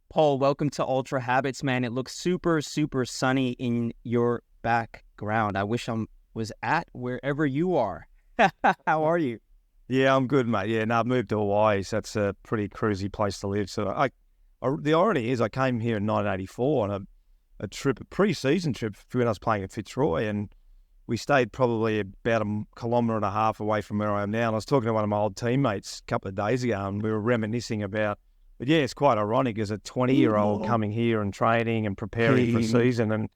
Paul, welcome to Ultrahabits, man. It looks super, super sunny in your background. I wish I was at wherever you are. How are you? Yeah, I'm good, mate. Yeah, no, I've moved to Hawaii, so that's a pretty cruisy place to live. So the irony is I came here in 1984 on a pre-season trip when I was playing at Fitzroy, and we stayed probably about a kilometre and a half away from where I am now. And I was talking to one of my old teammates a couple of days ago, and we were reminiscing about. But yeah, it's quite ironic as a 20-year-old coming here and training and preparing for season, and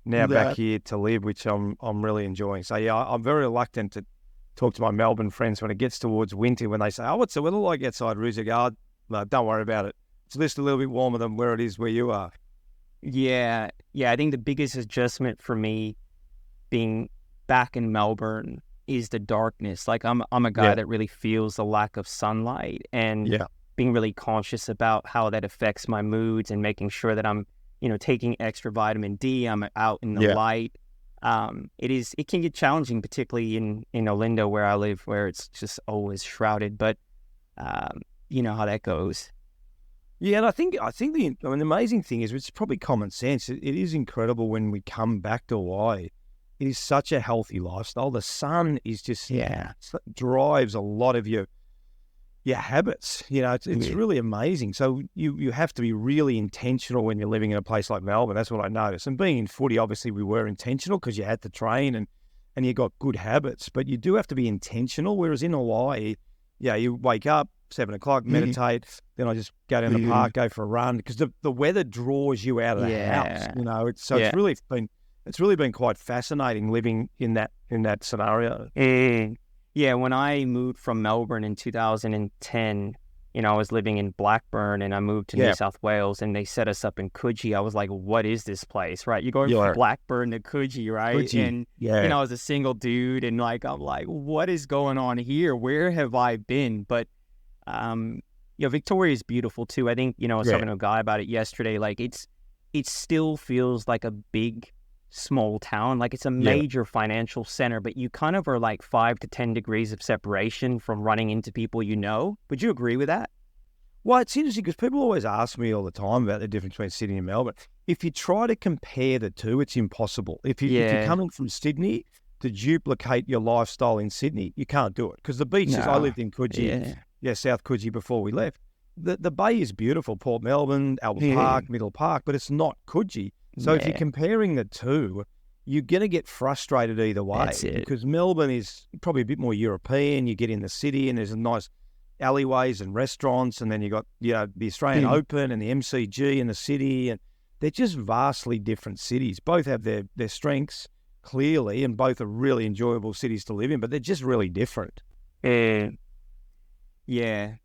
now back here to live, which I'm really enjoying. So yeah, I'm very reluctant to talk to my Melbourne friends when it gets towards winter, when they say, "Oh, what's the weather like outside?" Roos, I go, "No, don't worry about it. It's just a little bit warmer than where it is where you are." Yeah. I think the biggest adjustment for me being back in Melbourne is the darkness. Like I'm a guy that really feels the lack of sunlight, and being really conscious about how that affects my moods and making sure that I'm, taking extra vitamin D. I'm out in the light. It can get challenging, particularly in Olinda where I live, where it's just always shrouded. But you know how that goes. Yeah, and I think the amazing thing is it's probably common sense. It is incredible when we come back to Hawaii. It is such a healthy lifestyle. The sun is just drives a lot of your habits. It's really amazing. So you have to be really intentional when you're living in a place like Melbourne. That's what I noticed. And being in footy, obviously we were intentional because you had to train and you got good habits. But you do have to be intentional. Whereas in Hawaii, you wake up 7 o'clock, meditate, then I just go down the park, go for a run because the weather draws you out of the house. It's really been quite fascinating living in that scenario. Yeah, when I moved from Melbourne in 2010, I was living in Blackburn and I moved to New South Wales and they set us up in Coogee. I was like, what is this place, right? You're going from Blackburn to Coogee, right? Coogee. And, I was a single dude and I'm like, what is going on here? Where have I been? But, Victoria is beautiful too. I think, I was talking to a guy about it yesterday. Like it still feels like a big, small town. Like it's a major financial center, but you kind of are like 5 to 10 degrees of separation from running into people Would you agree with that? Well, it's interesting because people always ask me all the time about the difference between Sydney and Melbourne. If you try to compare the two, it's impossible. If you're coming from Sydney to duplicate your lifestyle in Sydney, you can't do it because the beaches, I lived in Coogee, South Coogee before we left. The bay is beautiful, Port Melbourne, Albert Park, Middle Park, but it's not Coogee. So if you're comparing the two, you're going to get frustrated either way because Melbourne is probably a bit more European. You get in the city and there's nice alleyways and restaurants, and then you got the Australian Open and the MCG and the city, and they're just vastly different cities. Both have their strengths clearly, and both are really enjoyable cities to live in, but they're just really different. Yeah.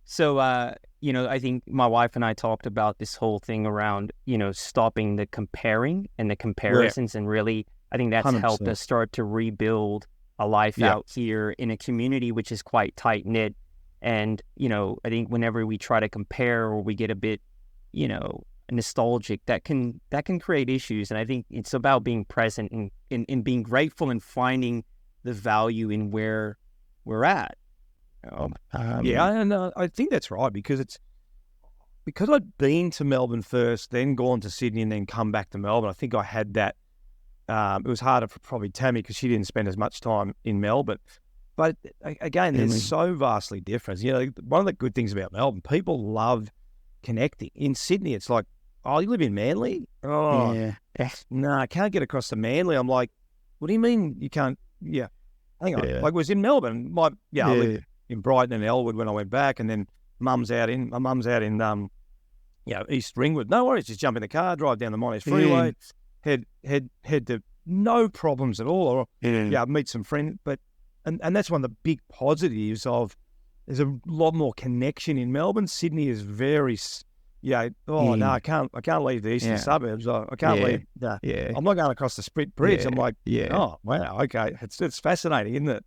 So, I think my wife and I talked about this whole thing around, stopping the comparing and the comparisons. And really, I think that's 100%. Helped us start to rebuild a life out here in a community which is quite tight-knit. And, I think whenever we try to compare or we get a bit, nostalgic, that can create issues. And I think it's about being present and being grateful and finding the value in where we're at. And I think that's right because I'd been to Melbourne first, then gone to Sydney, and then come back to Melbourne. I think I had that. It was harder for probably Tammy because she didn't spend as much time in Melbourne. But again, they're so vastly different. One of the good things about Melbourne, people love connecting. In Sydney, it's like, oh, you live in Manly? Oh, no, I can't get across to Manly. I'm like, what do you mean you can't? Yeah, hang on. Like, it was in Melbourne. I lived in Brighton and Elwood when I went back, and then my mum's out in East Ringwood. No worries, just jump in the car, drive down the Monash Freeway, head to no problems at all. Or meet some friends. But and that's one of the big positives of. There's a lot more connection in Melbourne. Sydney is very, no, I can't leave the eastern suburbs. I can't leave. I'm not going across the Spit Bridge. I'm like, oh wow, okay, it's fascinating, isn't it?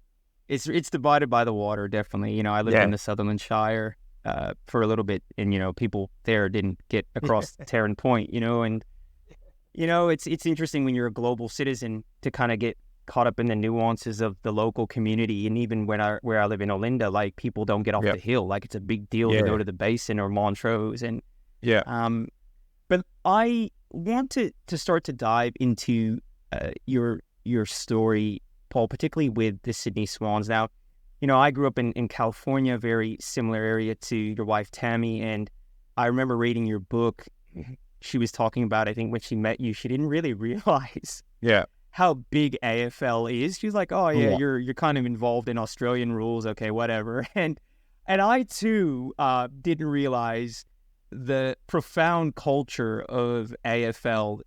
It's divided by the water, definitely. I lived in the Sutherland Shire for a little bit, and people there didn't get across Tarrant Point, and it's interesting when you're a global citizen to kind of get caught up in the nuances of the local community. And even where I live in Olinda, like, people don't get off the hill. Like, it's a big deal to go to the Basin or Montrose, and Yeah. But I want to start to dive into your story, Paul, particularly with the Sydney Swans. Now, I grew up in California, a very similar area to your wife, Tammy, and I remember reading your book. She was talking about, I think when she met you, she didn't really realize how big AFL is. She was like, oh yeah, you're kind of involved in Australian rules. Okay, whatever. And I too didn't realize the profound culture of AFL.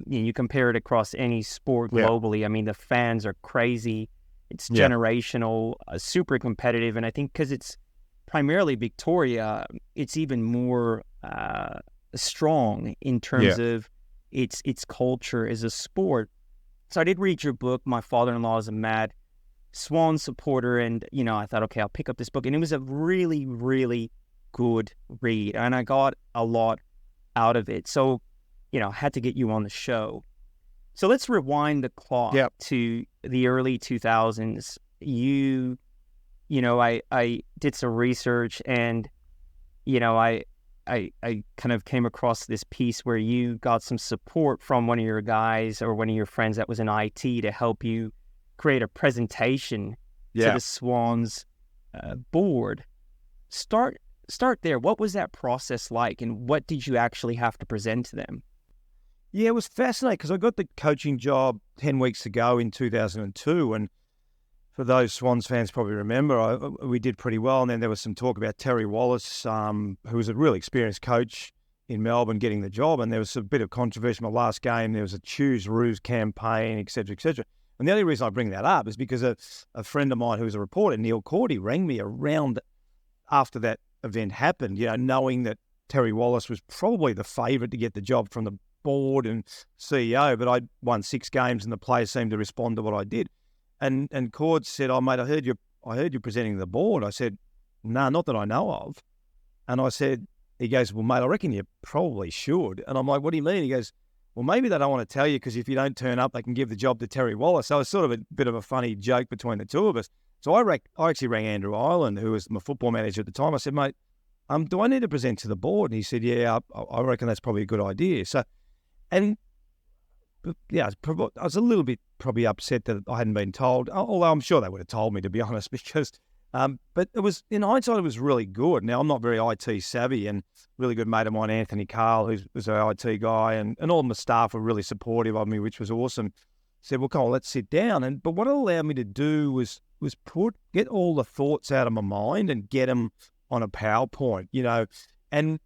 You compare it across any sport globally. I mean, the fans are crazy. It's generational, super competitive. And I think because it's primarily Victoria, it's even more strong in terms of its culture as a sport. So I did read your book. My father-in-law is a mad Swan supporter, and I thought, okay, I'll pick up this book, and it was a really, really good read, and I got a lot out of it. So, I had to get you on the show. So let's rewind the clock to the early 2000s. I did some research, and I kind of came across this piece where you got some support from one of your guys or one of your friends that was in IT to help you create a presentation to the Swans board. Start there. What was that process like, and what did you actually have to present to them? Yeah, it was fascinating because I got the coaching job 10 weeks ago in 2002, and for those Swans fans probably remember, we did pretty well. And then there was some talk about Terry Wallace, who was a really experienced coach in Melbourne, getting the job. And there was a bit of controversy in my last game. There was a choose Roos campaign, et cetera, et cetera. And the only reason I bring that up is because a friend of mine who was a reporter, Neil Cordy, rang me around after that event happened, knowing that Terry Wallace was probably the favourite to get the job from the board and CEO, but I'd won 6 games and the players seemed to respond to what I did. And Cord said, oh, mate, I heard you presenting the board. I said, no, not that I know of. And I said, he goes, well, mate, I reckon you probably should. And I'm like, what do you mean? He goes, well, maybe they don't want to tell you because if you don't turn up, they can give the job to Terry Wallace. So it was sort of a bit of a funny joke between the two of us. So I actually rang Andrew Ireland, who was my football manager at the time. I said, mate, do I need to present to the board? And he said, yeah, I reckon that's probably a good idea. So, and yeah, I was a little bit probably upset that I hadn't been told, although I'm sure they would have told me, to be honest, because, but it was, in hindsight, it was really good. Now, I'm not very IT savvy, and really good mate of mine, Anthony Carl, who was our IT guy, and all of my staff were really supportive of me, which was awesome. Said, well, come on, let's sit down. But what it allowed me to do was get all the thoughts out of my mind and get them on a PowerPoint, and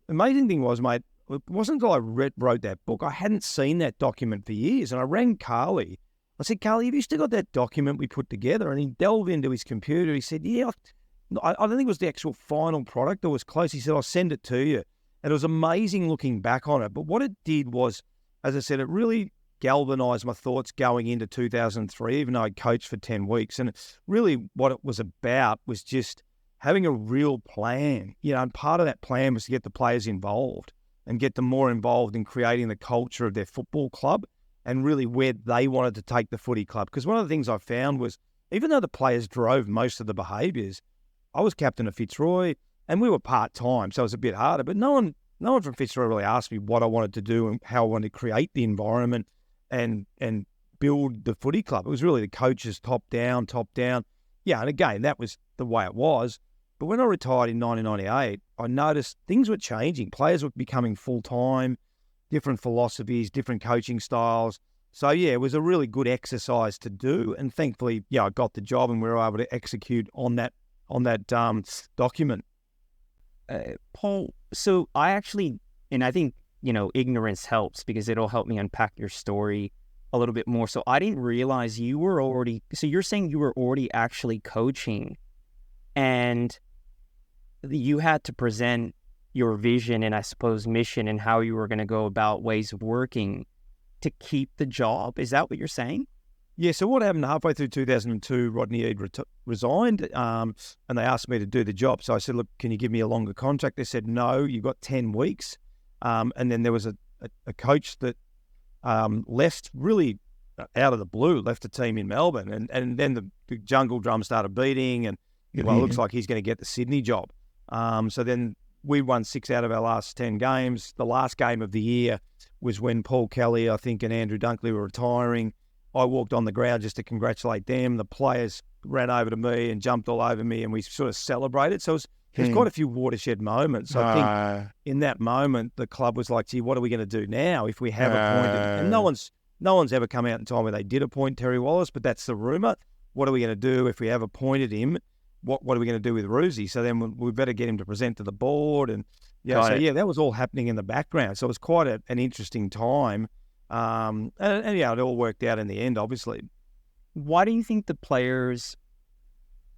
the amazing thing was, mate, it wasn't until I wrote that book. I hadn't seen that document for years. And I rang Carly. I said, Carly, have you still got that document we put together? And he delved into his computer. He said, yeah, I don't think it was the actual final product. It was close. He said, I'll send it to you. And it was amazing looking back on it. But what it did was, as I said, it really galvanized my thoughts going into 2003, even though I coached for 10 weeks. And really what it was about was just having a real plan. And part of that plan was to get the players involved and get them more involved in creating the culture of their football club and really where they wanted to take the footy club. Because one of the things I found was, even though the players drove most of the behaviours, I was captain of Fitzroy and we were part-time, so it was a bit harder. But no one from Fitzroy really asked me what I wanted to do and how I wanted to create the environment and build the footy club. It was really the coaches top down. Yeah, and again, that was the way it was. But when I retired in 1998, I noticed things were changing. Players were becoming full-time, different philosophies, different coaching styles. So, yeah, it was a really good exercise to do. And thankfully, yeah, I got the job and we were able to execute on that document. Paul, so I actually, and I think, ignorance helps because it'll help me unpack your story a little bit more. So I didn't realize you're saying you were already actually coaching and you had to present your vision and I suppose mission and how you were going to go about ways of working to keep the job. Is that what you're saying? Yeah, so what happened halfway through 2002, Rodney Eade resigned and they asked me to do the job. So I said, look, can you give me a longer contract? They said, no, you've got 10 weeks. And then there was a coach that left really out of the blue, left the team in Melbourne. And then the jungle drum started beating and, well, it looks like he's going to get the Sydney job. So then we won 6 out of our last 10 games. The last game of the year was when Paul Kelly, I think, and Andrew Dunkley were retiring. I walked on the ground just to congratulate them. The players ran over to me and jumped all over me, and we sort of celebrated. So there's quite a few watershed moments. I think in that moment, the club was like, gee, what are we going to do now if we have appointed? And no one's ever come out and told me they did appoint Terry Wallace, but that's the rumour. What are we going to do if we have appointed him? What are we going to do with Roosy? So then we better get him to present to the board. And that was all happening in the background. So it was quite an interesting time. And it all worked out in the end, obviously. Why do you think the players,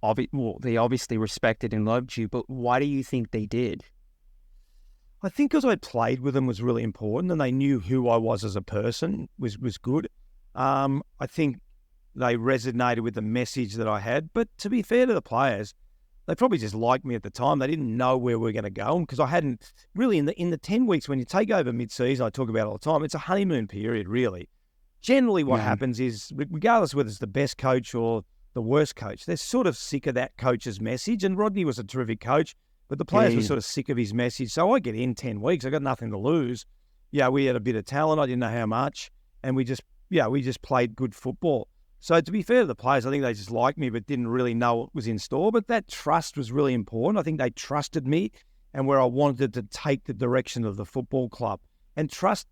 they obviously respected and loved you, but why do you think they did? I think because I played with them was really important, and they knew who I was as a person was good. I think they resonated with the message that I had. But to be fair to the players, they probably just liked me at the time. They didn't know where we were going to go, because I hadn't really in the 10 weeks when you take over mid-season, I talk about it all the time, it's a honeymoon period, really. Generally what happens is, regardless whether it's the best coach or the worst coach, they're sort of sick of that coach's message. And Rodney was a terrific coach, but the players were sort of sick of his message. So I get in 10 weeks, I got nothing to lose. Yeah, we had a bit of talent, I didn't know how much, and we just played good football. So to be fair to the players, I think they just liked me but didn't really know what was in store. But that trust was really important. I think they trusted me and where I wanted to take the direction of the football club. And trust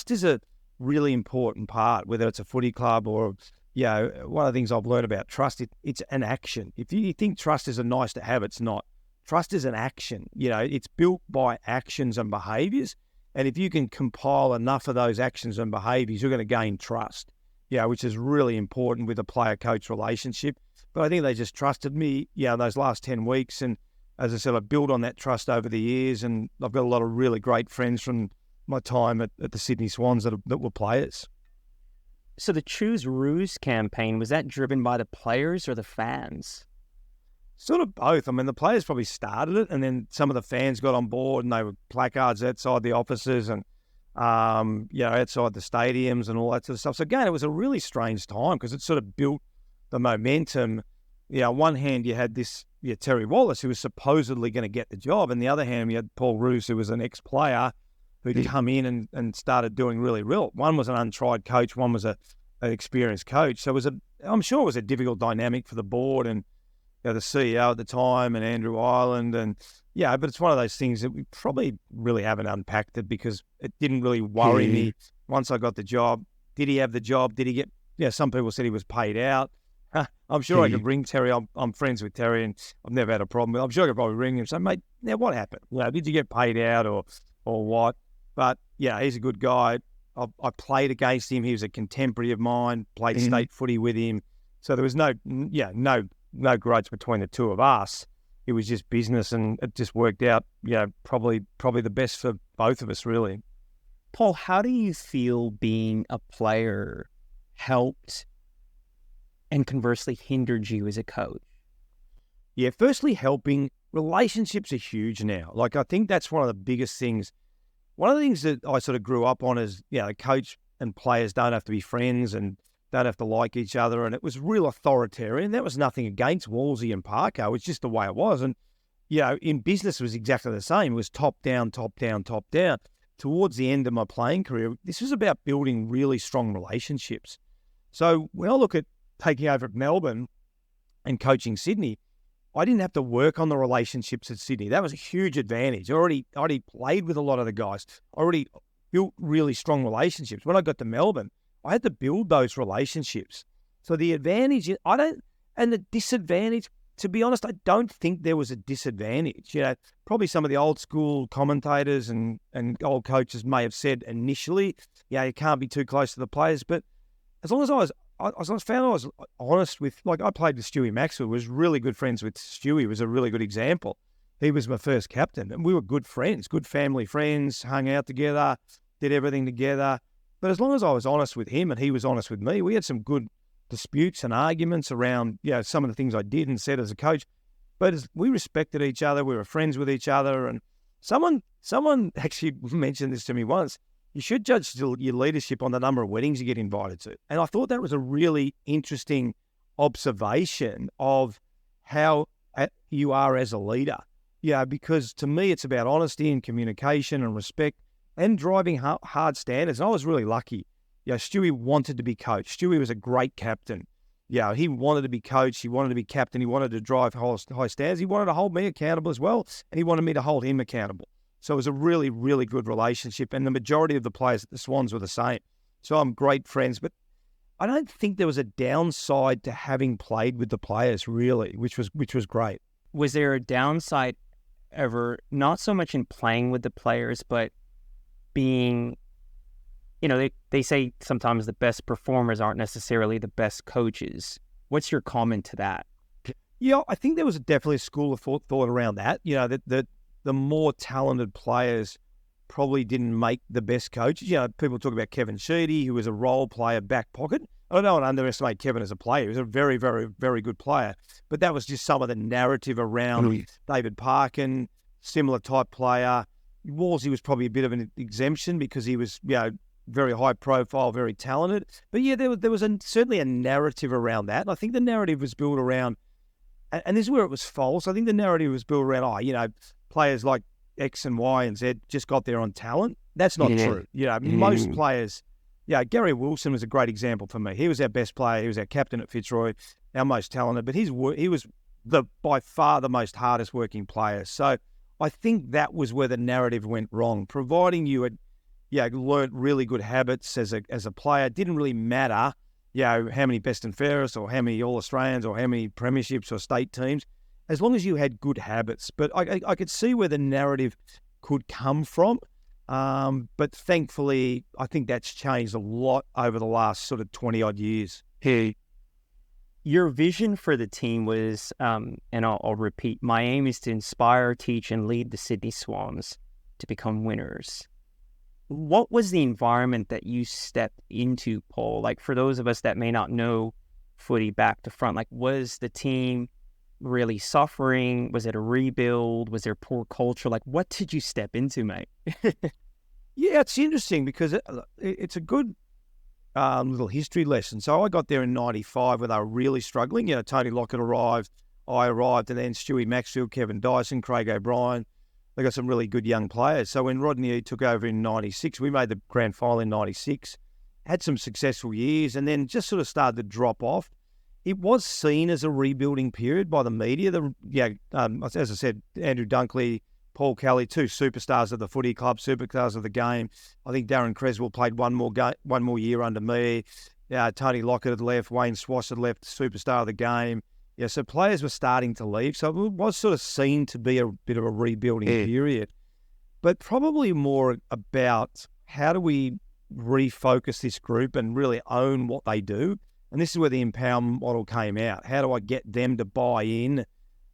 is a really important part, whether it's a footy club or, one of the things I've learned about trust, it's an action. If you think trust is a nice to have, it's not. Trust is an action. It's built by actions and behaviours. And if you can compile enough of those actions and behaviours, you're going to gain trust. Which is really important with a player-coach relationship. But I think they just trusted me, those last 10 weeks. And as I said, I built on that trust over the years, and I've got a lot of really great friends from my time at the Sydney Swans that were players. So the Choose Roos campaign, was that driven by the players or the fans? Sort of both. I mean, the players probably started it, and then some of the fans got on board, and they were placards outside the offices and outside the stadiums and all that sort of stuff. So again, it was a really strange time because it sort of built the momentum. On one hand, you had this Terry Wallace, who was supposedly going to get the job, and the other hand, you had Paul Roos, who was an ex-player who'd come in and started doing really well. One was an untried coach, one was an experienced coach. So I'm sure it was a difficult dynamic for the board and the CEO at the time and Andrew Ireland but it's one of those things that we probably really haven't unpacked it, because it didn't really worry me once I got the job. Did he have the job? Did he get, some people said he was paid out. I'm sure I could ring Terry. I'm friends with Terry and I've never had a problem with him. I'm sure I could probably ring him and say, mate, now what happened? Did you get paid out or what? But he's a good guy. I played against him. He was a contemporary of mine, played state footy with him. So there was no grudge between the two of us. It was just business, and it just worked out, probably the best for both of us, really. Paul, how do you feel being a player helped and conversely hindered you as a coach? Yeah, firstly, helping. Relationships are huge now. Like, I think that's one of the biggest things. One of the things that I sort of grew up on is, the coach and players don't have to be friends and don't have to like each other, and it was real authoritarian. That was nothing against Wolsey and Parker. It's just the way it was. And, in business it was exactly the same. It was top down, top down, top down. Towards the end of my playing career, this was about building really strong relationships. So when I look at taking over at Melbourne and coaching Sydney, I didn't have to work on the relationships at Sydney. That was a huge advantage. I already played with a lot of the guys. I already built really strong relationships. When I got to Melbourne, I had to build those relationships. So the advantage, and the disadvantage, to be honest, I don't think there was a disadvantage. Probably some of the old school commentators and old coaches may have said initially, you can't be too close to the players. But as long as I was honest with, like, I played with Stewie Maxwell, was really good friends with Stewie, was a really good example. He was my first captain, and we were good friends, good family friends, hung out together, did everything together. But as long as I was honest with him and he was honest with me, we had some good disputes and arguments around, some of the things I did and said as a coach. But we respected each other, we were friends with each other. And someone actually mentioned this to me once. You should judge your leadership on the number of weddings you get invited to. And I thought that was a really interesting observation of how you are as a leader. because to me it's about honesty and communication and respect and driving hard standards. And I was really lucky. Stewie wanted to be coached. Stewie was a great captain. He wanted to be coached. He wanted to be captain. He wanted to drive high standards. He wanted to hold me accountable as well, and he wanted me to hold him accountable. So it was a really, really good relationship, and the majority of the players at the Swans were the same. So I'm great friends, but I don't think there was a downside to having played with the players, really, which was great. Was there a downside ever, not so much in playing with the players, but being, they say sometimes the best performers aren't necessarily the best coaches. What's your comment to that? Yeah, I think there was definitely a school of thought around that. That the more talented players probably didn't make the best coaches. People talk about Kevin Sheedy, who was a role player, back pocket. I don't want to underestimate Kevin as a player. He was a very, very, very good player. But that was just some of the narrative around David Parkin, similar type player. Wolsey was probably a bit of an exemption because he was, very high profile, very talented. But there was certainly a narrative around that. And I think the narrative was built around, and this is where it was false. I think the narrative was built around, players like X and Y and Z just got there on talent. That's not true. Most players, Gary Wilson was a great example for me. He was our best player. He was our captain at Fitzroy, our most talented, but he was by far the most hardest working player. So I think that was where the narrative went wrong. Providing you had, learnt really good habits as a player, it didn't really matter, how many best and fairest or how many All-Australians or how many premierships or state teams, as long as you had good habits. But I could see where the narrative could come from. But thankfully, I think that's changed a lot over the last sort of 20-odd years. Your vision for the team was, and I'll repeat, my aim is to inspire, teach, and lead the Sydney Swans to become winners. What was the environment that you stepped into, Paul? Like, for those of us that may not know footy back to front, like, was the team really suffering? Was it a rebuild? Was there poor culture? Like, what did you step into, mate? Yeah, it's interesting because it's a good little history lesson. So I got there in 95 when they were really struggling. Tony Lockett arrived, I arrived, and then Stewie Maxfield, Kevin Dyson, Craig O'Brien. They got some really good young players. So when Rodney took over in 96, we made the grand final in 96, had some successful years, and then just sort of started to drop off. It was seen as a rebuilding period by the media. As I said, Andrew Dunkley, Paul Kelly, two superstars of the footy club, superstars of the game. I think Darren Creswell played one more year under me. Tony Lockett had left, Wayne Swash had left, superstar of the game. So players were starting to leave. So it was sort of seen to be a bit of a rebuilding period. But probably more about how do we refocus this group and really own what they do. And this is where the empowerment model came out. How do I get them to buy in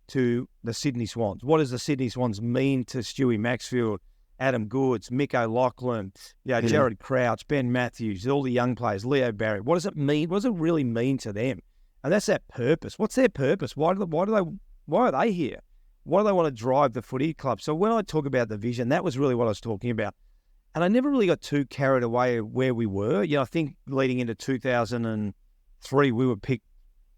to the Sydney Swans? What does the Sydney Swans mean to Stewie Maxfield, Adam Goods, Mick O'Loughlin, Jared Crouch, Ben Matthews, all the young players, Leo Barry? What does it mean? What does it really mean to them? And that's that purpose. What's their purpose? Why are they here? Why do they want to drive the footy club? So when I talk about the vision, that was really what I was talking about. And I never really got too carried away where we were. I think leading into 2003, we were picked,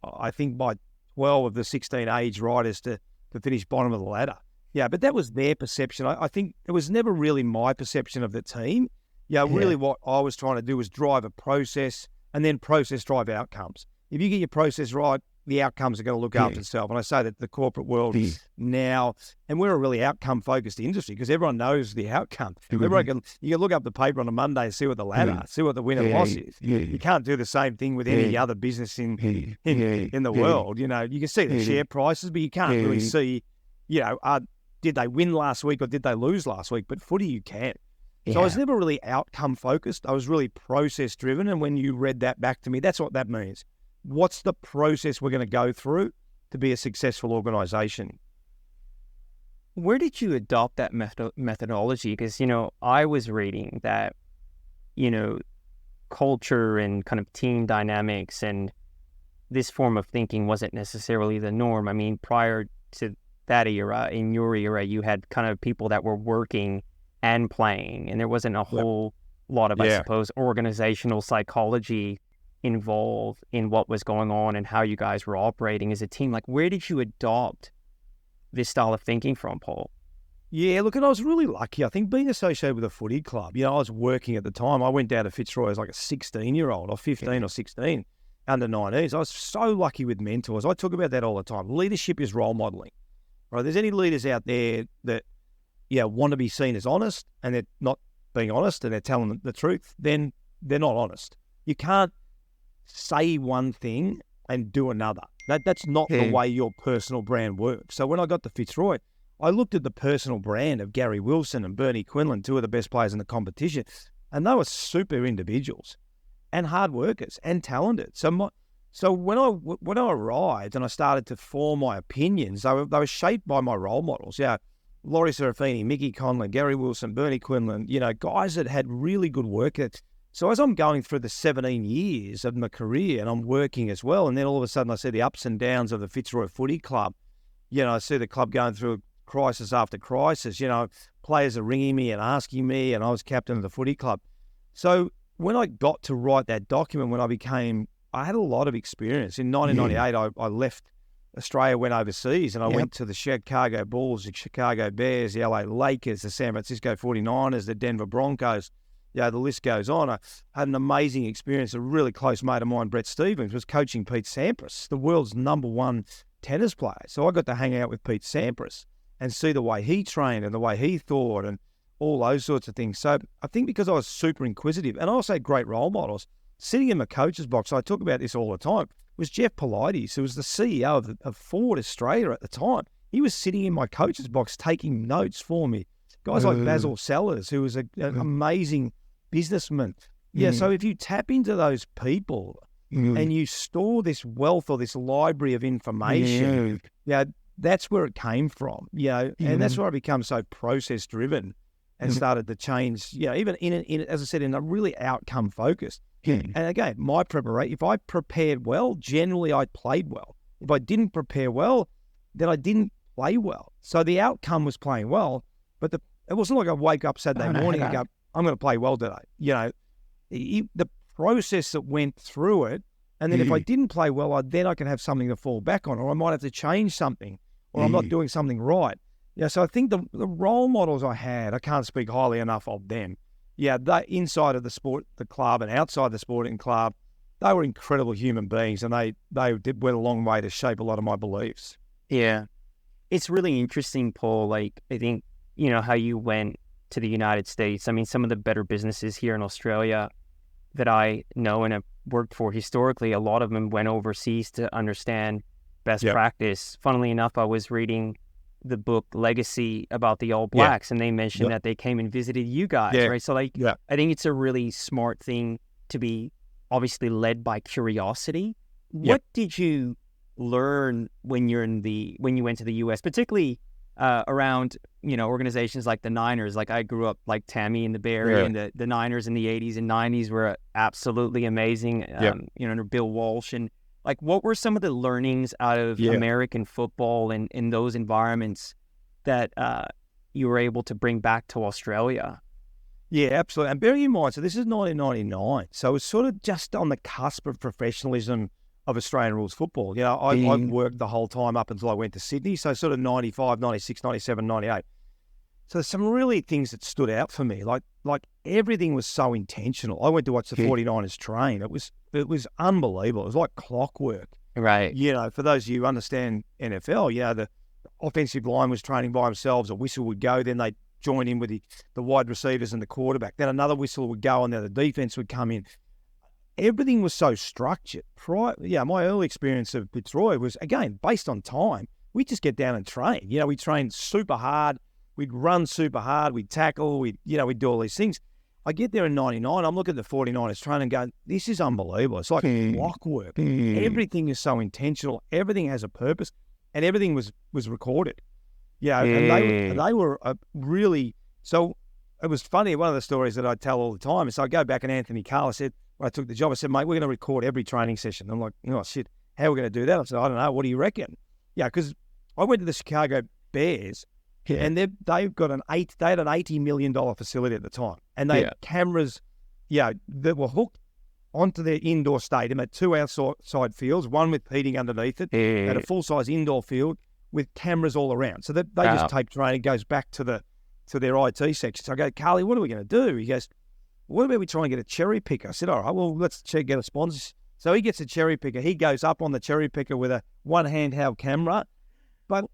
I think, by 12 of the 16 age riders to finish bottom of the ladder. But that was their perception. I think it was never really my perception of the team. Really what I was trying to do was drive a process and then process drive outcomes. If you get your process right, the outcomes are going to look after itself. And I say that the corporate world now, and we're a really outcome-focused industry because everyone knows the outcome. You can look up the paper on a Monday and see what the ladder, see what the win and loss is. You can't do the same thing with any other business in the world. You can see the share prices, but you can't really see, did they win last week or did they lose last week? But footy, you can. So I was never really outcome-focused. I was really process-driven. And when you read that back to me, that's what that means. What's the process we're going to go through to be a successful organisation? Where did you adopt that methodology? Because, I was reading that, culture and kind of team dynamics and this form of thinking wasn't necessarily the norm. I mean, prior to that era, in your era, you had kind of people that were working and playing, and there wasn't a whole lot of, I suppose, organizational psychology involved in what was going on and how you guys were operating as a team. Like, where did you adopt this style of thinking from, Paul? Yeah, look, and I was really lucky. I think being associated with a footy club, I was working at the time. I went down to Fitzroy as like a 16-year-old or 15 or 16, under 19s. I was so lucky with mentors. I talk about that all the time. Leadership is role modelling, right? There's any leaders out there that, want to be seen as honest and they're not being honest and they're telling the truth, then they're not honest. You can't say one thing and do another. That's not the way your personal brand works. So when I got to Fitzroy, I looked at the personal brand of Gary Wilson and Bernie Quinlan, two of the best players in the competition, and they were super individuals and hard workers and talented. So when I arrived and I started to form my opinions, they were shaped by my role models. Laurie Serafini, Mickey Conlon, Gary Wilson, Bernie Quinlan, guys that had really good work. So as I'm going through the 17 years of my career and I'm working as well, and then all of a sudden I see the ups and downs of the Fitzroy Footy Club. I see the club going through crisis after crisis. Players are ringing me and asking me, and I was captain of the footy club. So when I got to write that document, I had a lot of experience. In 1998, I left Australia, went overseas, and I went to the Chicago Bulls, the Chicago Bears, the LA Lakers, the San Francisco 49ers, the Denver Broncos. The list goes on. I had an amazing experience. A really close mate of mine, Brett Stevens, was coaching Pete Sampras, the world's #1 tennis player. So I got to hang out with Pete Sampras and see the way he trained and the way he thought and all those sorts of things. So I think because I was super inquisitive and I also had great role models, sitting in my coach's box, I talk about this all the time, was Jeff Polides, who was the CEO of Ford Australia at the time. He was sitting in my coach's box taking notes for me. Guys like Basil Sellers, who was an amazing businessman. So if you tap into those people and you store this wealth or this library of information, that's where it came from, and that's where I become so process driven and started to change, even in as I said, in a really outcome focused. And again, my preparation, if I prepared well, generally I played well. If I didn't prepare well, then I didn't play well. So the outcome was playing well, but it wasn't like I wake up Saturday morning and go, I'm going to play well today. The process that went through it, and then if I didn't play well, then I can have something to fall back on, or I might have to change something, or I'm not doing something right. So I think the role models I had, I can't speak highly enough of them. They inside of the sport, the club, and outside the sporting club, they were incredible human beings, and they went a long way to shape a lot of my beliefs. Yeah. It's really interesting, Paul. Like, I think, how you went to the United States. I mean, some of the better businesses here in Australia that I know and have worked for historically, a lot of them went overseas to understand best practice. Funnily enough, I was reading the book Legacy about the All Blacks, and they mentioned that they came and visited you guys, right? So I think it's a really smart thing to be obviously led by curiosity. What did you learn when you went to the US, particularly around, organizations like the Niners? Like, I grew up like Tammy in the Bay Area, and the Niners in the 80s and 90s were absolutely amazing, under Bill Walsh. And like, what were some of the learnings out of American football and in those environments that you were able to bring back to Australia? Yeah, absolutely. And bearing in mind, so this is 1999. So it's sort of just on the cusp of professionalism of Australian rules football. I worked the whole time up until I went to Sydney. So sort of 95, 96, 97, 98. So there's some really things that stood out for me. Like everything was so intentional. I went to watch the 49ers train. It was unbelievable. It was like clockwork. Right. For those of you who understand NFL, the offensive line was training by themselves. A whistle would go, then they'd join in with the wide receivers and the quarterback. Then another whistle would go, and then the defense would come in. Everything was so structured. My early experience of Fitzroy was, again, based on time. We'd just get down and train. We trained super hard. We'd run super hard. We'd tackle. We'd do all these things. I get there in 99. I'm looking at the 49ers training and going, this is unbelievable. It's like clockwork. Everything is so intentional. Everything has a purpose, and everything was recorded. And they were really, so it was funny. One of the stories that I tell all the time is, I go back and Anthony Carl said, when I took the job, I said, mate, we're going to record every training session. I'm like, shit, how are we going to do that? I said, I don't know. What do you reckon? Because I went to the Chicago Bears, and they've got they had an $80 million facility at the time, and they had cameras, that were hooked onto their indoor stadium at 2 outside fields, one with heating underneath it, at a full-size indoor field with cameras all around. So they just tape training, goes back to their IT section. So I go, Carly, what are we going to do? He goes, what about we try and get a cherry picker? I said, all right, well, let's get a sponsor. So he gets a cherry picker. He goes up on the cherry picker with a one handheld camera, but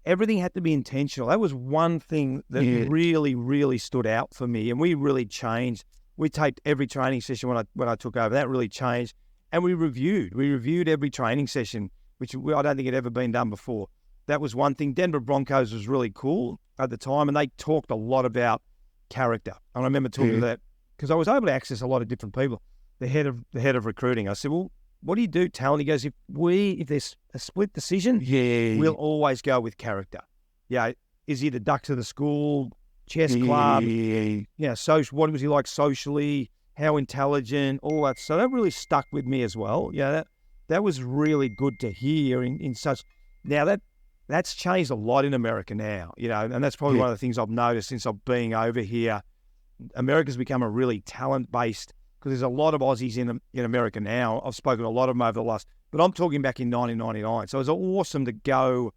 everything had to be intentional. That was one thing that really, really stood out for me, and we really changed. We taped every training session when I took over. That really changed, and we reviewed every training session, which I don't think had ever been done before. That was one thing. Denver Broncos was really cool at the time, and they talked a lot about character. And I remember talking to that because I was able to access a lot of different people. The head of recruiting. I said, well, what do you do, talent? He goes, if there's a split decision, we'll always go with character. Yeah, is he the ducks of the school, chess club? Social. What was he like socially? How intelligent? All that. So that really stuck with me as well. Yeah, that was really good to hear in such. Now that's changed a lot in America now, and that's probably one of the things I've noticed since I've been over here. America's become a really talent-based, because there's a lot of Aussies in America now. I've spoken to a lot of them over the last, but I'm talking back in 1999. So it's awesome to go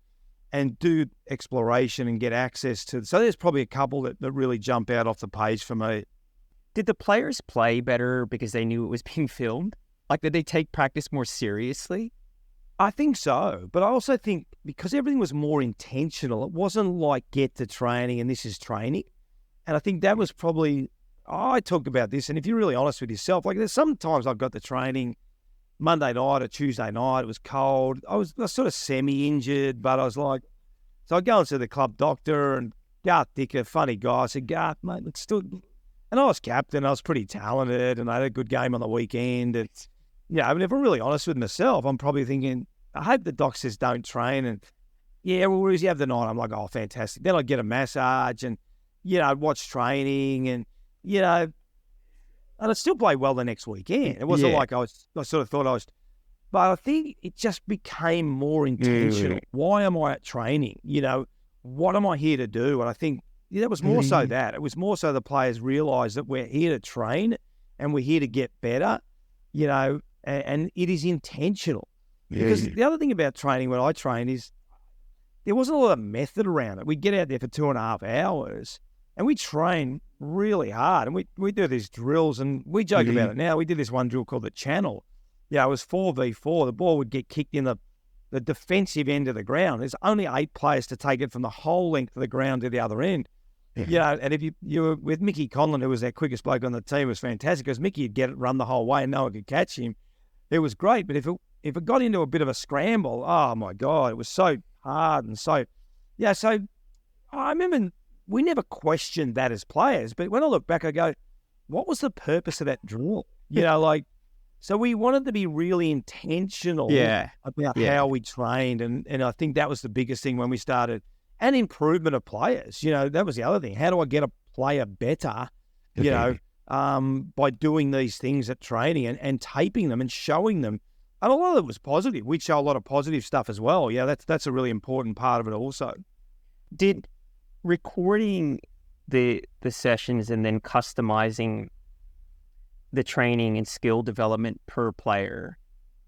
and do exploration and get access to. So there's probably a couple that really jump out off the page for me. Did the players play better because they knew it was being filmed? Like, did they take practice more seriously? I think so, but I also think because everything was more intentional, it wasn't like get to training and this is training. And I think that was probably, I talked about this, and if you're really honest with yourself, like there's sometimes I've got the training Monday night or Tuesday night, it was cold. I was sort of semi-injured, but I was like, so I go into the club doctor, and Garth Dicker, funny guy, I said, Garth, mate, let's do it. And I was captain, I was pretty talented, and I had a good game on the weekend. And I mean, if I'm really honest with myself, I'm probably thinking, I hope the doc says don't train. And where does he have the night? I'm like, oh, fantastic. Then I'd get a massage and, I'd watch training and, and I'd still play well the next weekend. It wasn't like I sort of thought I was, but I think it just became more intentional. Why am I at training? What am I here to do? And I think that was more so that. It was more so the players realised that we're here to train and we're here to get better, and it is intentional. Because the other thing about training when I trained is there wasn't a lot of method around it. We'd get out there for 2.5 hours and we train really hard, and we do these drills, and we joke about it now. We did this one drill called the channel. It was 4v4. The ball would get kicked in the defensive end of the ground. There's only 8 players to take it from the whole length of the ground to the other end. And if you were with Mickey Conlon, who was our quickest bloke on the team, it was fantastic because Mickey would get it, run the whole way, and no one could catch him. It was great, but if it got into a bit of a scramble, oh my God, it was so hard. And so I remember we never questioned that as players, but when I look back, I go, what was the purpose of that drill? So we wanted to be really intentional about how we trained. And I think that was the biggest thing when we started. And improvement of players, that was the other thing. How do I get a player better, by doing these things at training and taping them and showing them. And a lot of it was positive. We'd show a lot of positive stuff as well. That's a really important part of it also. Did recording the sessions and then customizing the training and skill development per player,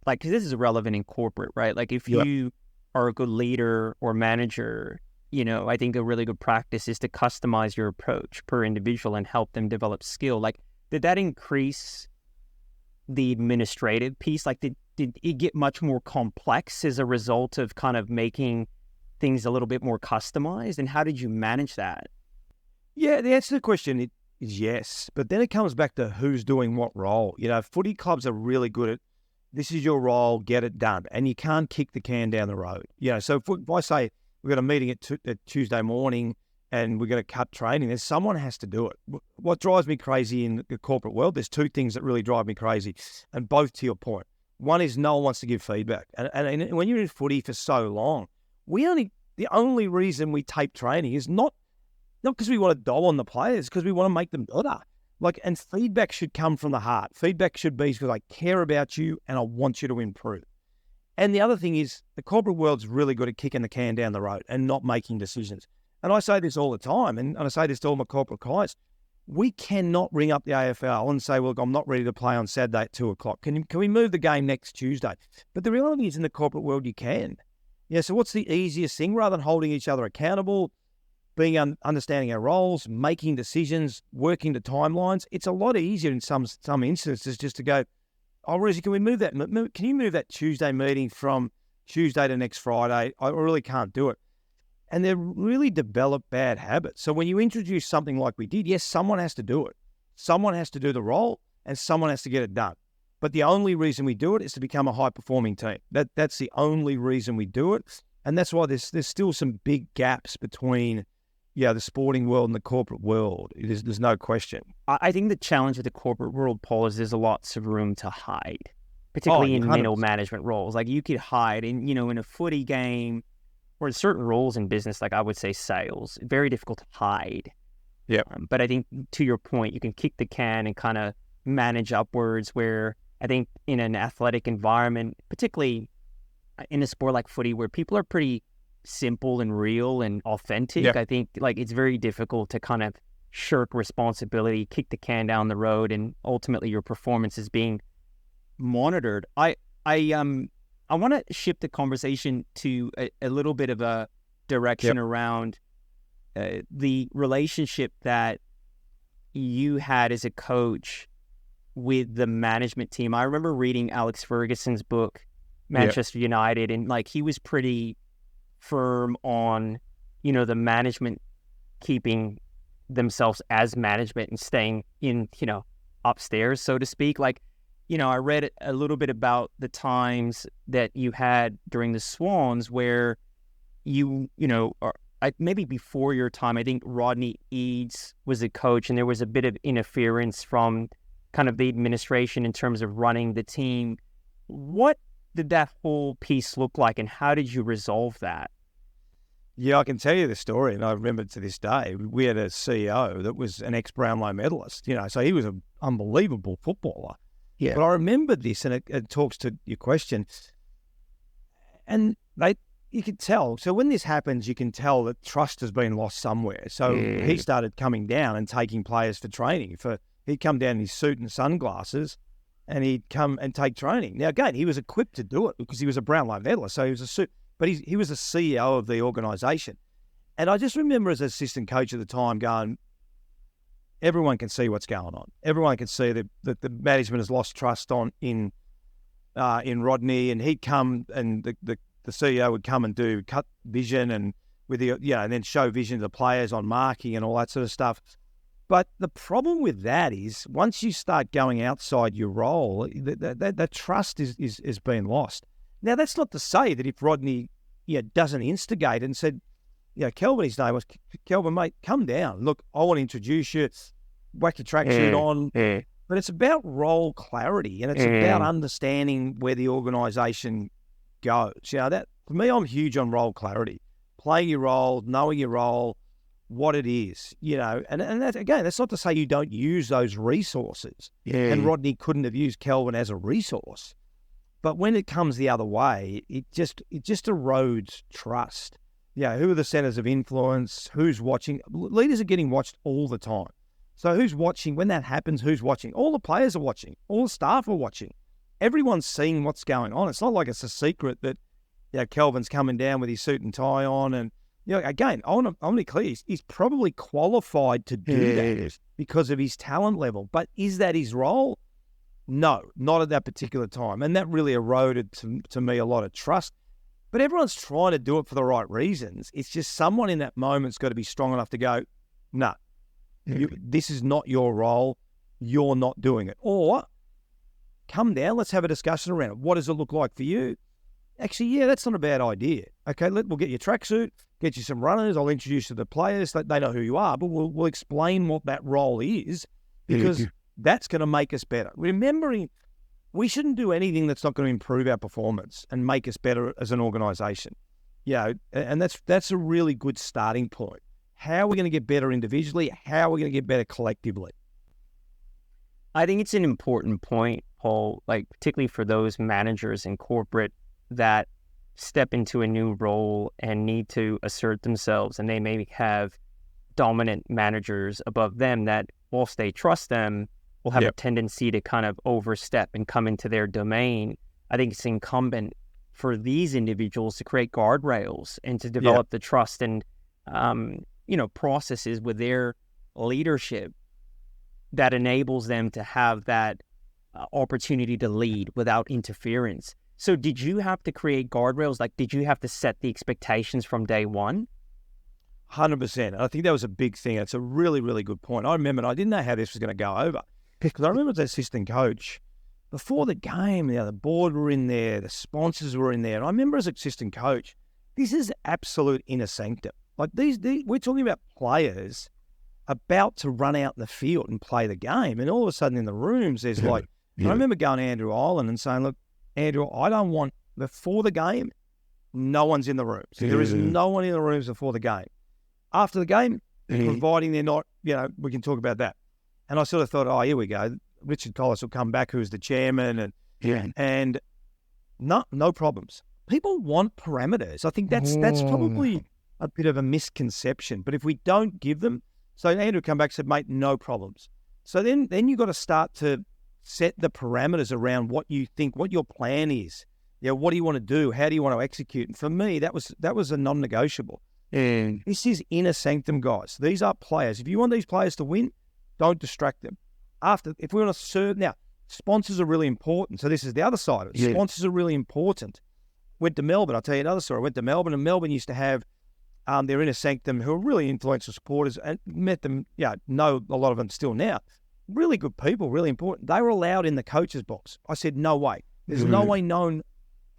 like, because this is relevant in corporate, right? Like if you are a good leader or manager, I think a really good practice is to customize your approach per individual and help them develop skill. Like, did that increase the administrative piece? Like, did it get much more complex as a result of kind of making things a little bit more customized? And how did you manage that? Yeah, the answer to the question is yes. But then it comes back to who's doing what role. Footy clubs are really good at, this is your role, get it done. And you can't kick the can down the road. So if I say, we've got a meeting at Tuesday morning and we're going to cut training, then someone has to do it. What drives me crazy in the corporate world, there's 2 things that really drive me crazy, and both to your point. One is no one wants to give feedback. And when you're in footy for so long, the only reason we tape training is not because we want to doll on the players, because we want to make them better. And feedback should come from the heart. Feedback should be because I care about you and I want you to improve. And the other thing is the corporate world's really good at kicking the can down the road and not making decisions. And I say this all the time, and I say this to all my corporate clients. We cannot ring up the AFL and say, well, I'm not ready to play on Saturday at 2:00. Can we move the game next Tuesday? But the reality is in the corporate world, you can. Yeah, so what's the easiest thing? Rather than holding each other accountable, being understanding our roles, making decisions, working to timelines, it's a lot easier in some instances just to go, oh, Rosie, can we move that? Can you move that Tuesday meeting from Tuesday to next Friday? I really can't do it. And they're really developed bad habits. So when you introduce something like we did, yes, someone has to do it. Someone has to do the role and someone has to get it done. But the only reason we do it is to become a high-performing team. That's the only reason we do it. And that's why there's still some big gaps between the sporting world and the corporate world. There's no question. I think the challenge of the corporate world, Paul, is there's lots of room to hide, particularly in middle management roles. Like you could hide in a footy game or in certain roles in business, like I would say sales, very difficult to hide. Yeah. But I think to your point, you can kick the can and kind of manage upwards where I think in an athletic environment, particularly in a sport like footy where people are pretty simple and real and authentic, I think like it's very difficult to kind of shirk responsibility, kick the can down the road, and ultimately your performance is being monitored. I want to shift the conversation to a little bit of a direction around the relationship that you had as a coach with the management team. I remember reading Alex Ferguson's book, Manchester United, and like he was pretty firm on, the management keeping themselves as management and staying in, upstairs, so to speak. Like, I read a little bit about the times that you had during the Swans where maybe before your time, I think Rodney Eads was a coach and there was a bit of interference from kind of the administration in terms of running the team. What did that whole piece look like and how did you resolve that? Yeah, I can tell you the story, and I remember to this day. We had a CEO that was an ex-Brownlow medalist, so he was an unbelievable footballer. Yeah. But I remember this, and it talks to your question. And you could tell. So when this happens, you can tell that trust has been lost somewhere. So he started coming down and taking players for training. He'd come down in his suit and sunglasses, and he'd come and take training. Now, again, he was equipped to do it because he was a Brownlow medalist, so he was a suit. But he was the CEO of the organisation. And I just remember as assistant coach at the time going, everyone can see what's going on. Everyone can see that the management has lost trust in Rodney, and he'd come and the CEO would come and do cut vision and and then show vision to the players on marking and all that sort of stuff. But the problem with that is once you start going outside your role, that trust is being lost. Now, that's not to say that if Rodney doesn't instigate and said, Kelvin, his name was, Kelvin, mate, come down. Look, I want to introduce you. Whack your tracksuit on. But it's about role clarity and it's about understanding where the organisation goes. That for me, I'm huge on role clarity. Playing your role, knowing your role, what it is, and that, again, that's not to say you don't use those resources. And Rodney couldn't have used Kelvin as a resource. But when it comes the other way, it just erodes trust. Who are the centres of influence? Who's watching? Leaders are getting watched all the time. So who's watching? When that happens, who's watching? All the players are watching. All the staff are watching. Everyone's seeing what's going on. It's not like it's a secret that Kelvin's coming down with his suit and tie on. And again, I want to be clear. He's probably qualified to do that because of his talent level. But is that his role? No, not at that particular time. And that really eroded to me a lot of trust. But everyone's trying to do it for the right reasons. It's just someone in that moment's got to be strong enough to go, no, this is not your role. You're not doing it. Or come down, let's have a discussion around it. What does it look like for you? Actually, that's not a bad idea. Okay, we'll get you a tracksuit, get you some runners. I'll introduce you to the players. They know who you are, but we'll explain what that role is because that's going to make us better. Remembering we shouldn't do anything that's not going to improve our performance and make us better as an organisation. And that's a really good starting point. How are we going to get better individually? How are we going to get better collectively? I think it's an important point, Paul, like particularly for those managers in corporate that step into a new role and need to assert themselves, and they maybe have dominant managers above them that, whilst they trust them, will have a tendency to kind of overstep and come into their domain. I think it's incumbent for these individuals to create guardrails and to develop the trust and, processes with their leadership that enables them to have that opportunity to lead without interference. So did you have to create guardrails? Like, did you have to set the expectations from day one? 100%. I think that was a big thing. It's a really, really good point. I remember, I didn't know how this was going to go over, because I remember as assistant coach, before the game, the board were in there, the sponsors were in there. And I remember as assistant coach, this is absolute inner sanctum. Like these we're talking about players about to run out in the field and play the game. And all of a sudden in the rooms, there's I remember going to Andrew Island and saying, look, Andrew, I don't want, before the game, no one's in the rooms. There is no one in the rooms before the game. After the game, providing they're not, we can talk about that. And I sort of thought, oh, here we go. Richard Collis will come back, who's the chairman, and no problems. People want parameters. I think that's probably a bit of a misconception. But if we don't give them, so Andrew come back and said, mate, no problems. So then you've got to start to set the parameters around what you think, what your plan is. What do you want to do? How do you want to execute? And for me, that was a non-negotiable. This is inner sanctum, guys. These are players. If you want these players to win, don't distract them. If we want to serve, now, sponsors are really important. So this is the other side of it. Sponsors are really important. Went to Melbourne. I'll tell you another story. I went to Melbourne, and Melbourne used to have their inner sanctum, who are really influential supporters, and met them, know a lot of them still now. Really good people, really important. They were allowed in the coach's box. I said, no way. There's no way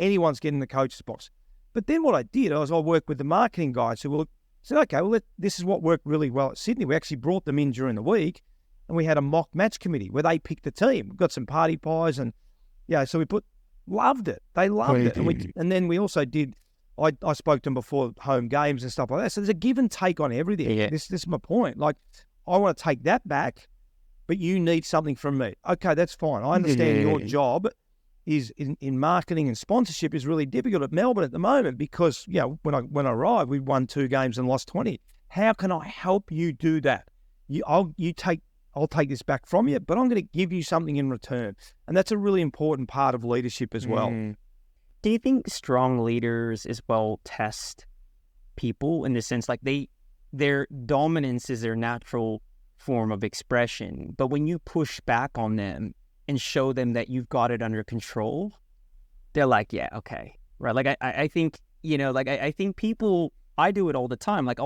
anyone's getting in the coach's box. But then what I did was I worked with the marketing guys who said, okay, well, this is what worked really well at Sydney. We actually brought them in during the week, and we had a mock match committee where they picked the team. We got some party pies, and so we loved it. They loved it. And then we also did, I spoke to them before home games and stuff like that. So there's a give and take on everything. This is my point. Like, I want to take that back, but you need something from me. Okay, that's fine. I understand your job is in marketing and sponsorship is really difficult at Melbourne at the moment because, when I arrived, we won 2 games and lost 20. How can I help you do that? I'll take this back from you, but I'm going to give you something in return. And that's a really important part of leadership as well. Do you think strong leaders as well test people in the sense like their dominance is their natural form of expression, but when you push back on them and show them that you've got it under control, they're like, yeah, okay, right? Like I think, I think people, I do it all the time. Like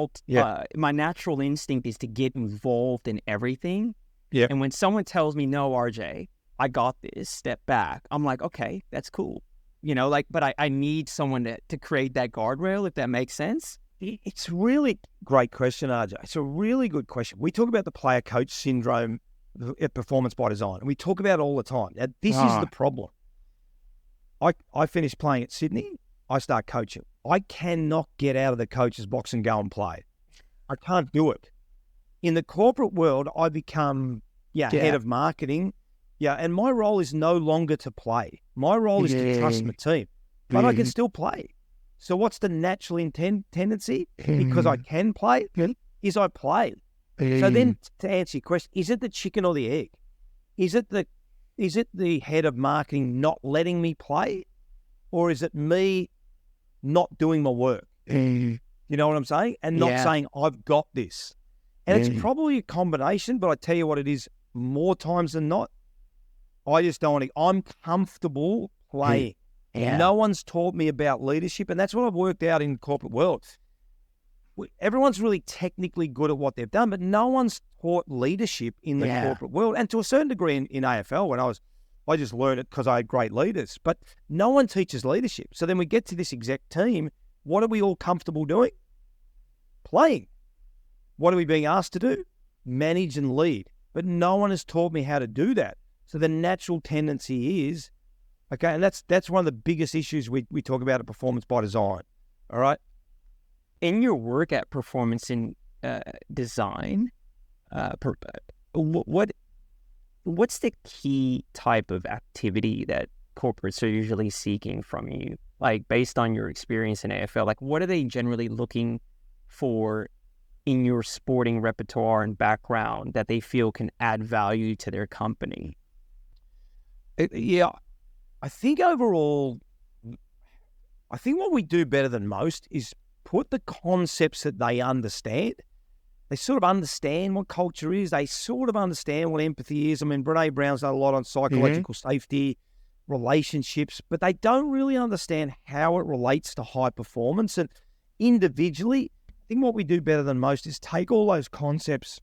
my natural instinct is to get involved in everything. Yeah. And when someone tells me, no, RJ, I got this, step back, I'm like, okay, that's cool. But I need someone to create that guardrail, if that makes sense. It's really great question, RJ. It's a really good question. We talk about the player coach syndrome at Performance by Design, and we talk about it all the time. Now, this is the problem. I finished playing at Sydney. I start coaching. I cannot get out of the coach's box and go and play. I can't do it. In the corporate world, I become head of marketing. And my role is no longer to play. My role is to trust my team, but I can still play. So what's the natural tendency? Because I can play, is I play. So then to answer your question, is it the chicken or the egg? Is it the head of marketing not letting me play? Or is it me not doing my work? You know what I'm saying? And not saying, I've got this. And it's probably a combination, but I tell you what it is, more times than not, I just don't want to. I'm comfortable playing. No one's taught me about leadership, and that's what I've worked out in the corporate world. Everyone's really technically good at what they've done, but no one's taught leadership in the corporate world. And to a certain degree in AFL, when I just learned it because I had great leaders, but no one teaches leadership. So then we get to this exec team. What are we all comfortable doing? Playing. What are we being asked to do? Manage and lead. But no one has taught me how to do that. So the natural tendency is, okay, and that's one of the biggest issues we talk about at Performance by Design. All right. In your work at Performance in Design, what's the key type of activity that corporates are usually seeking from you? Like based on your experience in AFL, like what are they generally looking for in your sporting repertoire and background that they feel can add value to their company? I think overall, I think what we do better than most is put the concepts that they understand. They sort of understand what culture is. They sort of understand what empathy is. I mean, Brene Brown's done a lot on psychological safety, relationships, but they don't really understand how it relates to high performance. And individually, I think what we do better than most is take all those concepts,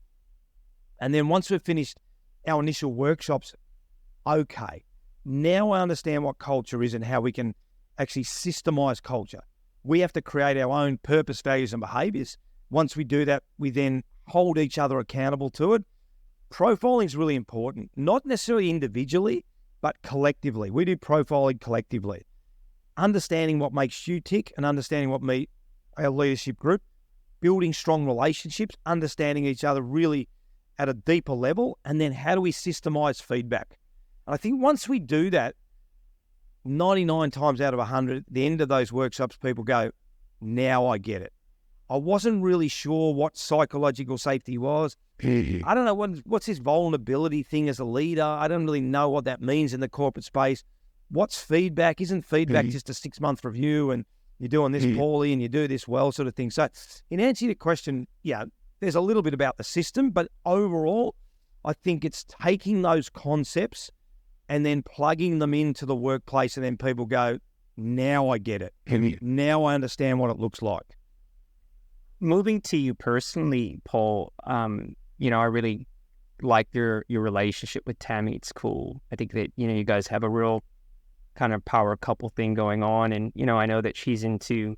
and then once we've finished our initial workshops, okay, now I understand what culture is and how we can actually systemize culture. We have to create our own purpose, values, and behaviors. Once we do that, we then hold each other accountable to it. Profiling is really important, not necessarily individually, but collectively. We do profiling collectively. Understanding what makes you tick and understanding what makes our leadership group, building strong relationships, understanding each other really at a deeper level, and then how do we systemize feedback? And I think once we do that, 99 times out of 100, at the end of those workshops, people go, now I get it. I wasn't really sure what psychological safety was. I don't know what's this vulnerability thing as a leader. I don't really know what that means in the corporate space. What's feedback? Isn't feedback just a 6-month review and you're doing this poorly and you do this well sort of thing? So in answer to your question, yeah, there's a little bit about the system, but overall, I think it's taking those concepts and then plugging them into the workplace, and then people go, now I get it. Now I understand what it looks like. Moving to you personally, Paul, I really like your relationship with Tammy. It's cool. I think that, you guys have a real kind of power couple thing going on. And, I know that she's into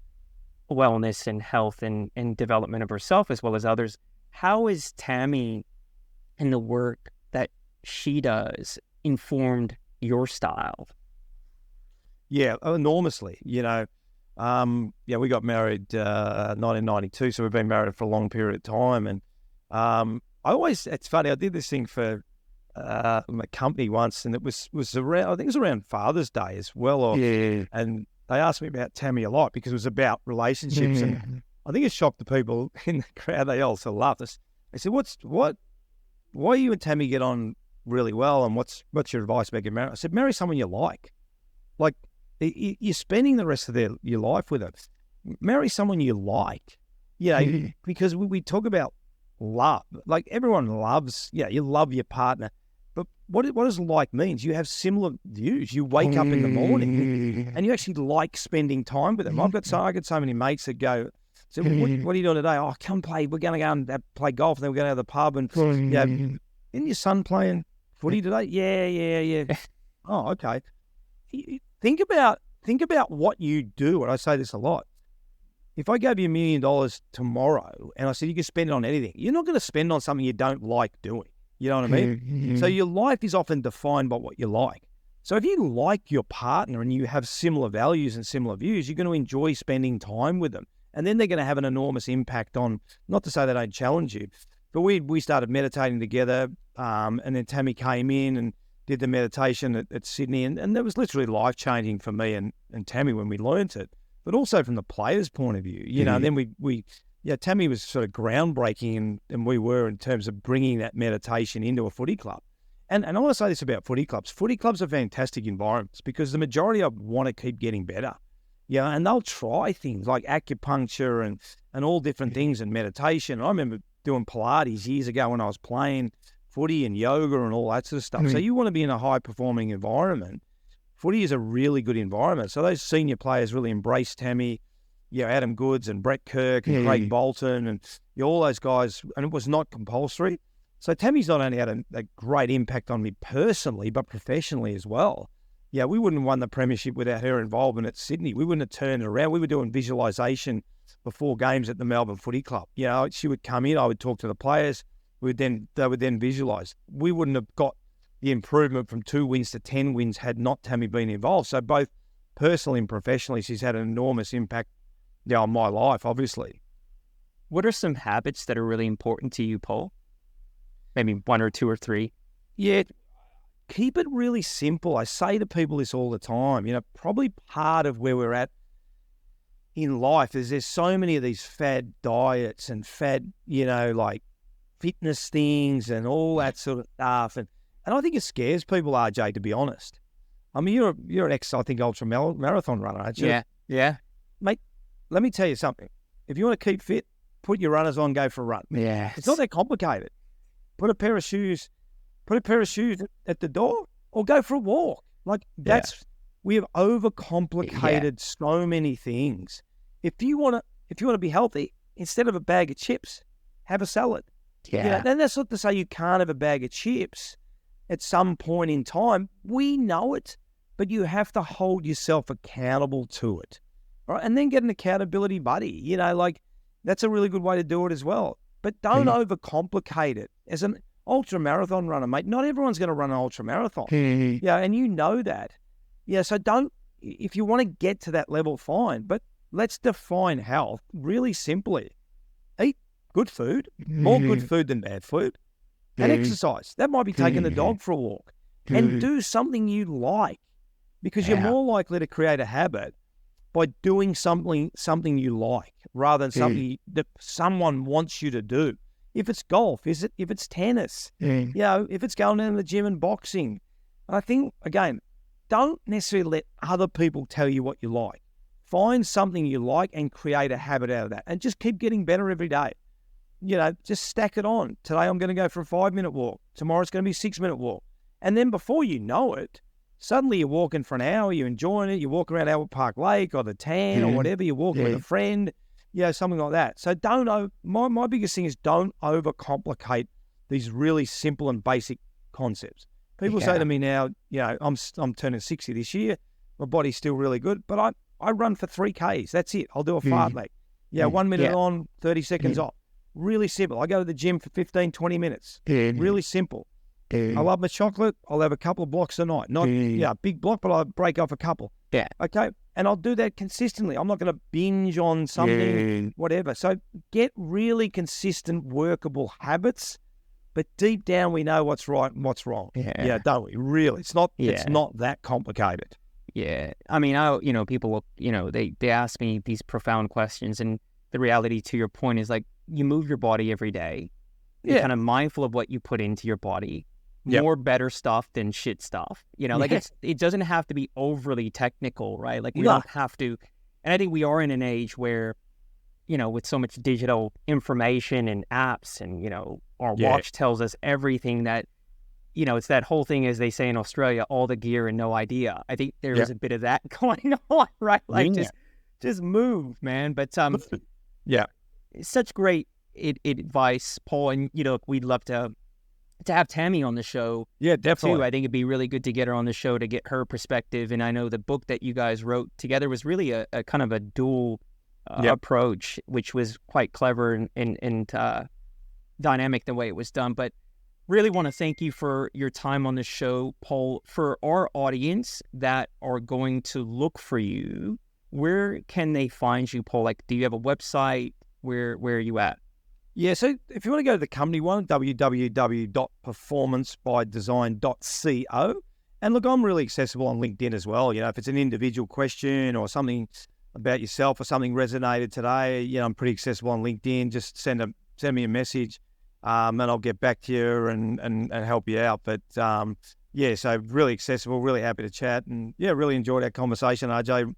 wellness and health and development of herself as well as others. How is Tammy and the work that she does informed your style? Yeah, enormously. We got married 1992, so we've been married for a long period of time. And it's funny, I did this thing for my company once, and it was around, I think it was around Father's Day as well. And they asked me about Tammy a lot because it was about relationships. And I think it shocked the people in the crowd. They also laughed. They said, why you and Tammy get on really well, and what's your advice about getting married? I said, marry someone you like. Like, you're spending the rest of your life with it. Marry someone you like, because we talk about love. Like, everyone loves, you love your partner. But what does like means? You have similar views. You wake up in the morning and you actually like spending time with them. I got so many mates that go, so what are you doing today? Oh, come play. We're going to go and play golf, and then we're going to the pub. And isn't your son playing footy today? Yeah. Oh, okay. Think about what you do. And I say this a lot. If I gave you $1 million tomorrow and I said you can spend it on anything, you're not going to spend on something you don't like doing. You know what I mean? So your life is often defined by what you like. So if you like your partner and you have similar values and similar views, you're going to enjoy spending time with them. And then they're going to have an enormous impact on, not to say they don't challenge you, but we started meditating together, and then Tammy came in and did the meditation at Sydney, and that was literally life-changing for me and Tammy when we learnt it, but also from the player's point of view. And then Tammy was sort of groundbreaking, and we were, in terms of bringing that meditation into a footy club. And I want to say this about footy clubs. Footy clubs are fantastic environments because the majority of them want to keep getting better. And they'll try things like acupuncture and all different things, and meditation. I remember doing Pilates years ago when I was playing footy and yoga and all that sort of stuff. So you want to be in a high-performing environment. Footy is a really good environment. So those senior players really embraced Tammy, Adam Goods and Brett Kirk and Craig Bolton and all those guys, and it was not compulsory. So Tammy's not only had a great impact on me personally, but professionally as well. We wouldn't have won the premiership without her involvement at Sydney. We wouldn't have turned it around. We were doing visualisation before games at the Melbourne Footy Club. She would come in, I would talk to the players, they would then visualise. We wouldn't have got the improvement from 2 wins to 10 wins had not Tammy been involved. So both personally and professionally, she's had an enormous impact on my life, obviously. What are some habits that are really important to you, Paul? Maybe 1 or 2 or 3. Yeah, keep it really simple. I say to people this all the time. Probably part of where we're at in life is there's so many of these fad diets and fad, like fitness things and all that sort of stuff. And I think it scares people, RJ, to be honest. I mean, you're an I think, ultra marathon runner, aren't you? Yeah. Yeah. Mate, let me tell you something. If you want to keep fit, put your runners on, go for a run. Yeah. It's not that complicated. Put a pair of shoes at the door or go for a walk. Like we have overcomplicated so many things. If you want to be healthy, instead of a bag of chips, have a salad. Yeah. And that's not to say you can't have a bag of chips at some point in time. We know it, but you have to hold yourself accountable to it. All right? And then get an accountability buddy. Like that's a really good way to do it as well. But don't overcomplicate it. As an ultra marathon runner, mate, not everyone's going to run an ultra marathon. And you know that. So if you want to get to that level, fine. But let's define health really simply. Eat good food, more good food than bad food, and exercise. That might be taking the dog for a walk. And do something you like, because you're more likely to create a habit by doing something you like rather than something that someone wants you to do. If it's golf, if it's tennis, if it's going down to the gym and boxing. And I think, again, don't necessarily let other people tell you what you like. Find something you like and create a habit out of that, and just keep getting better every day. Just stack it on. Today I'm going to go for a 5-minute walk. Tomorrow it's going to be a 6-minute walk. And then before you know it, suddenly you're walking for an hour, you're enjoying it, you walk around Albert Park Lake or the Tan or whatever, you're walking with a friend, something like that. So my biggest thing is don't overcomplicate these really simple and basic concepts. People say to me now, I'm turning 60 this year, my body's still really good, but I run for 3Ks. That's it. I'll do a fart leg. 1 minute on, 30 seconds off. Really simple. I go to the gym for 15, 20 minutes. Really simple. I love my chocolate. I'll have a couple of blocks a night. Not a big block, but I'll break off a couple. Yeah. Okay. And I'll do that consistently. I'm not going to binge on something, whatever. So get really consistent, workable habits. But deep down, we know what's right and what's wrong. Yeah, don't we? Really. It's not that complicated. Yeah. I mean, people, they ask me these profound questions, and the reality, to your point, is like, you move your body every day. You're kind of mindful of what you put into your body. More better stuff than shit stuff. It doesn't have to be overly technical, right? Like we don't have to. And I think we are in an age where, with so much digital information and apps and, our watch tells us everything that, it's that whole thing, as they say in Australia, all the gear and no idea. I think there is a bit of that going on, right? Like just move, man. But such great advice, Paul. And we'd love to have Tammy on the show. Yeah, definitely. Too. I think it'd be really good to get her on the show to get her perspective. And I know the book that you guys wrote together was really a kind of a dual approach, which was quite clever and dynamic the way it was done. But really want to thank you for your time on the show, Paul. For our audience that are going to look for you, where can they find you, Paul? Like, do you have a website? Where are you at? Yeah, so if you want to go to the company one, www.performancebydesign.co. And look, I'm really accessible on LinkedIn as well. If it's an individual question or something about yourself or something resonated today, I'm pretty accessible on LinkedIn. Just send me a message, and I'll get back to you and help you out. But so really accessible, really happy to chat, and really enjoyed our conversation, RJ.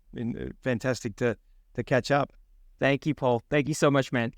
Fantastic to catch up. Thank you, Paul. Thank you so much, man.